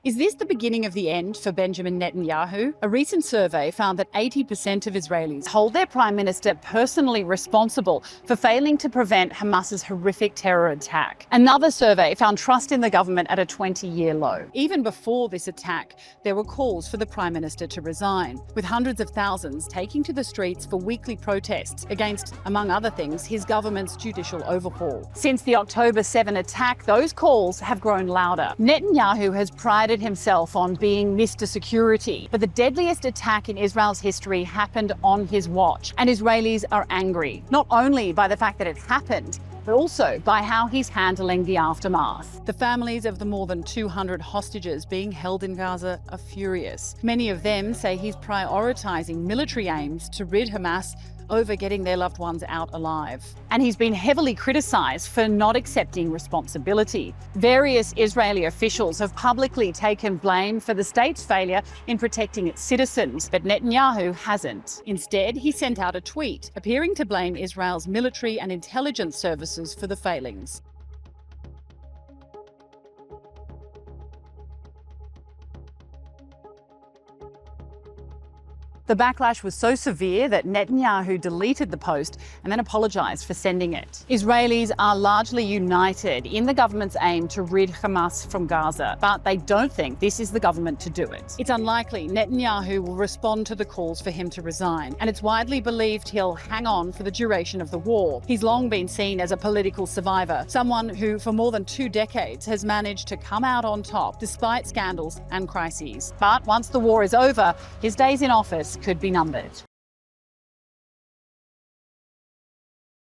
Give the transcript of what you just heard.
Is this the beginning of the end for Benjamin Netanyahu? A recent survey found that 80% of Israelis hold their prime minister personally responsible for failing to prevent Hamas's horrific terror attack. Another survey found trust in the government at a 20-year low. Even before this attack, there were calls for the prime minister to resign, with hundreds of thousands taking to the streets for weekly protests against, among other things, his government's judicial overhaul. Since the October 7 attack, those calls have grown louder. Netanyahu has prided himself on being Mr. Security, but the deadliest attack in Israel's history happened on his watch, and Israelis are angry, not only by the fact that it happened, but also by how he's handling the aftermath. The families of the more than 200 hostages being held in Gaza are furious. Many of them say he's prioritizing military aims to rid Hamas over getting their loved ones out alive. And he's been heavily criticized for not accepting responsibility. Various Israeli officials have publicly taken blame for the state's failure in protecting its citizens, but Netanyahu hasn't. Instead, he sent out a tweet appearing to blame Israel's military and intelligence services for the failings. The backlash was so severe that Netanyahu deleted the post and then apologized for sending it. Israelis are largely united in the government's aim to rid Hamas from Gaza, but they don't think this is the government to do it. It's unlikely Netanyahu will respond to the calls for him to resign, and it's widely believed he'll hang on for the duration of the war. He's long been seen as a political survivor, someone who for more than 2 decades has managed to come out on top despite scandals and crises. But once the war is over, his days in office could be numbered.